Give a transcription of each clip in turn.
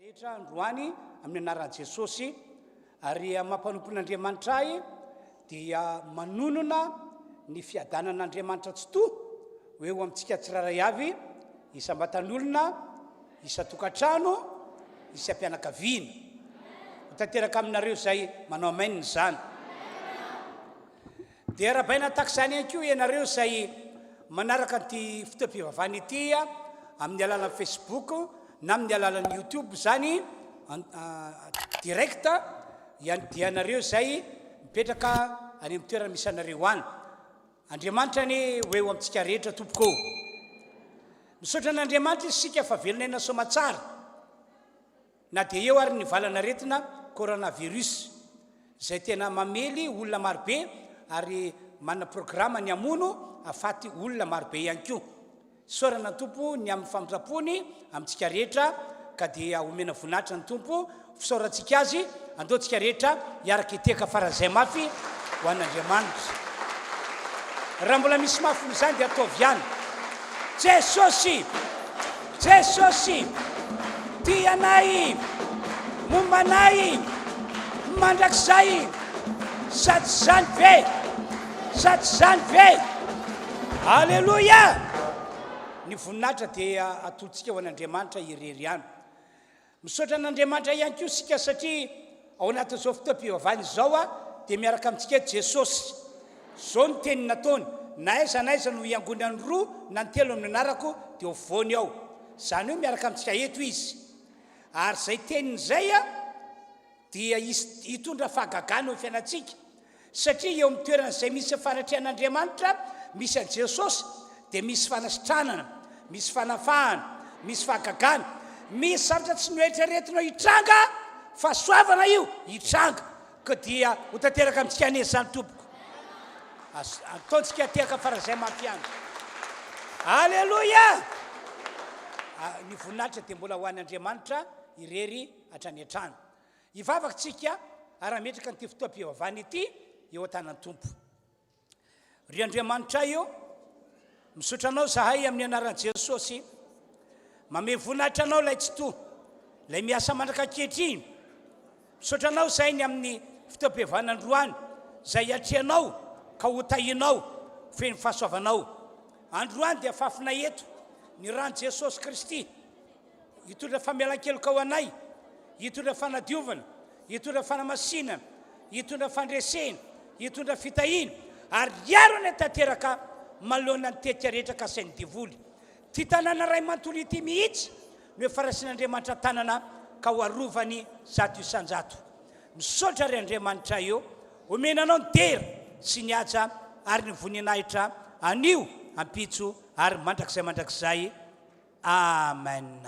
rehetra androany amin'ny anaran'i Jesosy ary mampanompon'Andriamanitra ahy dia manonona ny fiadanan'Andriamanitra tsy to hoe eo amintsika tsiraray avy isam-batan'olona isa-tokantrano isam-pianakaviana tanteraka aminareo zay manao amen zany dia rahabaina tahaka izany ihany koa ianareo zay manaraka ty fotoam-pivavahana ity amin'ny alalan'ny Facebook na amin'ny alalan'ny YouTube zany direct dia anareo zay mipetraka any amin'ny toerana misy anareo any. Andriamanitra ny hoe eo amintsika rehetra tompoko. Misaotra an'Andriamanitra isika fa velonay soa matsara. Na dia eo ary nivalana retina coronavirus zay tena mamely olona marobe ary manana programma ny amono afaty olona marobe ihany koa. Saorana tompo ny amin'ny famindrapony amintsika rehetra ka dia omena voninahitra ny tompo fisaorantsika azy andeontsika rehetra iaraka iteka faran'izay mafy ho an'Andriamanitra. Raha mbola misy mafy izany dia ataovy ihany. Jesosy, Jesosy, tia anay, momba anay, mandrakizay, sady zany ve, sady zany ve. Alleluia! Ny voninahitra dia atolotsika ho an'Andriamanitra irery ihany. Misaotra an'Andriamanitra ihany koa sika satria ao anatin'izao fotoam-pivavahana izao dia miaraka amintsika Jesosy. Zao ny teniny nataony, na aiza no iangony any roa na ny telo amin'ny anarako dia voany ao. Zany hoe miaraka amintsika eto izy. Ary zay teniny zay dia hitondra fahagagana eo fiainantsika. Satria eo amin'ny toerana izay misy fanatrehan'Andriamanitra, misy an'i Jesosy dia misy fanasitranana, misy fanafahana, misy fahagagana, misy zavatra tsy noeritreretinao hitranga fa soavana io hitranga. Ka dia ho tanteraka amintsika anezy zany tompoko. Ataontsika tehaka faran'izay mafy ihany. Alleluia! Ny voninahitra dia mbola ho an'Andriamanitra irery hatrany hatrany. Hivavaka tsika ara-metraka nyity fotoam-pivavahana ity eo an-tanan'ny tompo. Ry Andriamanitra io, misaotra anao zahay amin'ny anaran'i Jesosy, mame voninahitra anao lay tsy to, lay miasa mandraka ankehitriny. Misaotra anao zay ny amin'ny fotoam-pivavahana androany, zay atreanao ka ho tahinao feny fahasoavanao. Androany dia fafina eto ny rano Jesosy Kristy, hitondra famelan-keloka ho anay, hitondra fanadiovana, hitondra fanamasinana, hitondra fandresena, hitondra fitahina, ary iaro ny tanteraka manoloana ny tetika rehetra ka sain'ny divoly. Ty tanàna ray manontolo ity mihitsy no efa rasin'Andriamanitra tanana ka ho arovany zato isan-jato. Misaotra ry Andriamanitra eo, omena anao ny tera sy ny haja ary ny voninahitra anio ampitso ary mandrakizay. Amen.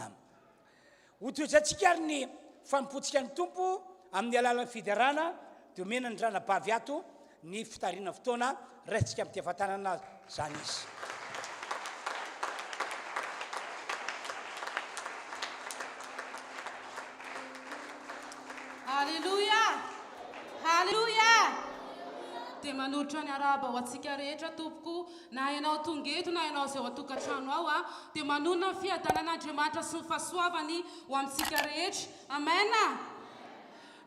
Ho toetratsika ary ny fanompotsika ny tompo amin'ny alalan'ny fidarana dia omena ny ranabavy ato ny fitariana fotoana raisitsika amin'ny tevatanana zany izy. Halleluja! Halleluja! Dia manolotra ny araba ho antsika rehetra tompoko, na ianao tonga eto na ianao izay ao an-tokantrano ao dia manonona ny fiadanan'Andriamanitra sy ny fahasoavany ho amintsika rehetra. Amen.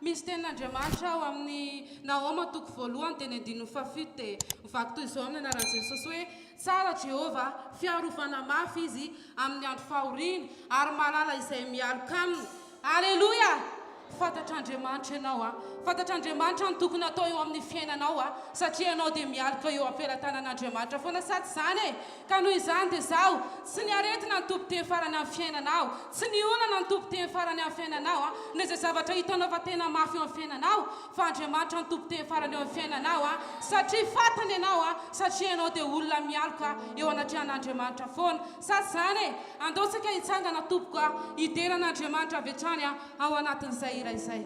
Misy tenin'Andriamanitra ao amin'ny Naoma toko voalohany dia ny andininy fafito dia mivaky toy izao amin'ny anaran'i Jesosy hoe tsara Jehova fiarovana mafy izy amin'ny andro fahoriana ary malala izay mialoka aminy. Alleluia! Fantatr'Andriamanitra ianao fantatr'Andriamanitra ny tokony atao eo amin'ny fiainanao satria ianao dia mialoka eo am-pelantanan'Andriamanitra foana sady zany ka noho izany dia zaho tsy ny aretina ny tompo-teny farany amin'ny fiainanao, tsy ny olana ny tompo-teny farany amin'ny fiainanao na izay zavatra hitanao fa tena mafy eo amin'ny fiainanao fa Andriamanitra ny tompo-teny farany eo amin'ny fiainanao satria fantany ianao satria ianao dia olona mialoka eo anatrehan'Andriamanitra foana sady zany andeontsika hitsangana tompoko hideran'Andriamanitra avy hatrany ao anatin'izay iray izay.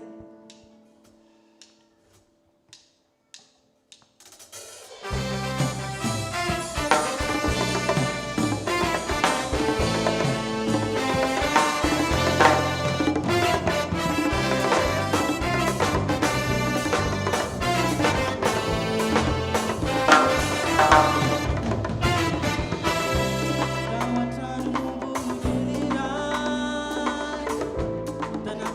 Tana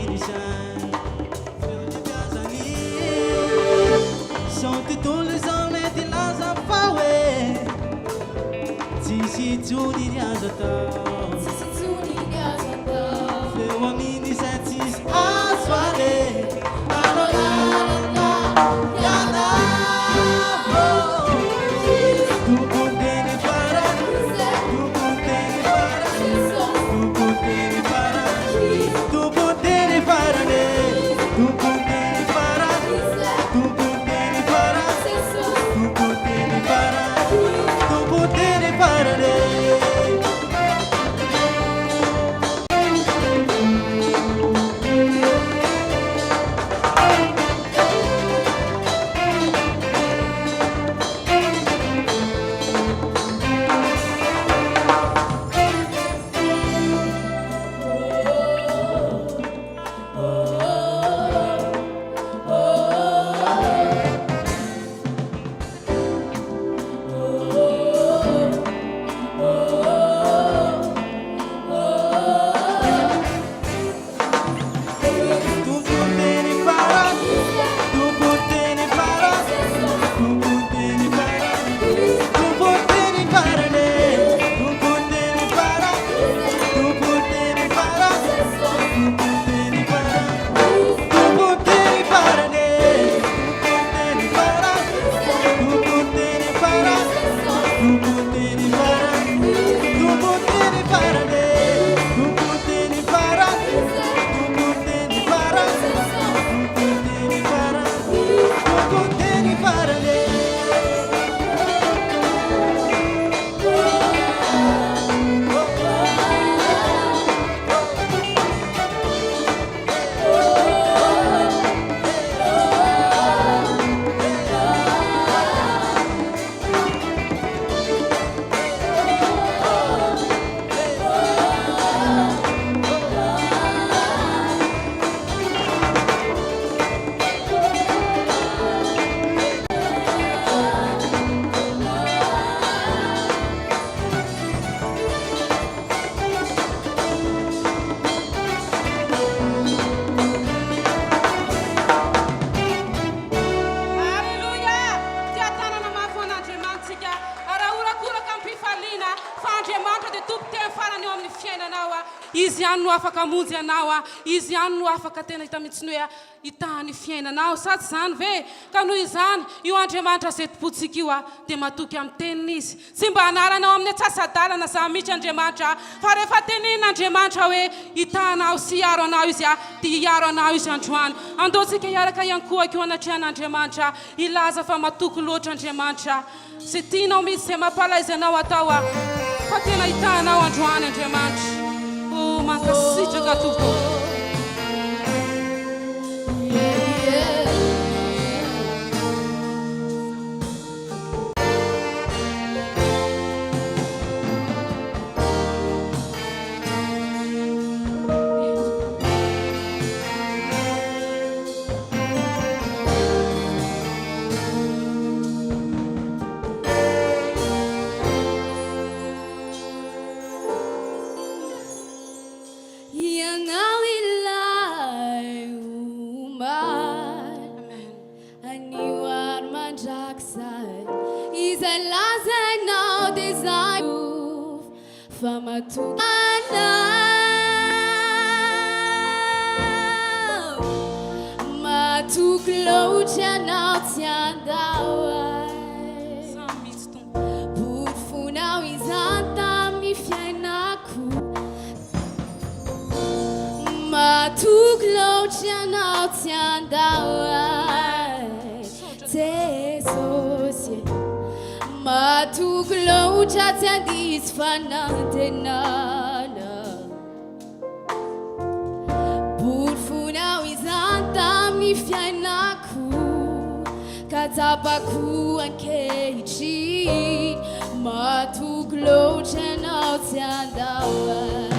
irisany Fiazany Sao tontolo zao mety laza fa hoe Tsisy tsony riaza tao Feo aminy izay tsisy azo ale Izy ihany no afaka hamonjy anao izy ihany no afaka tena hita mihitsy hoe hitany fiainanao sady zany ve ka noho izany io Andriamanitra zay tompontsika io dia matoky amin'ny teniny izy tsy mba hanaranao amin'ny atsasadalana za mihitsy Andriamanitra fa rehefa tenenina Andriamanitra hoe hitanao sy hiaro anao izy dia hiaro anao izy androany andaontsika hiaraka ihany koa keo anatrihan'Andriamanitra ilaza fa matoky loatra Andriamanitra sy tianao mihitsy izay mampalaiza anao atao fa tena hitanao androany Andriamanitra mankasitraka tompoko Tabaku and Keiji, Matu Glow Channel Tianda.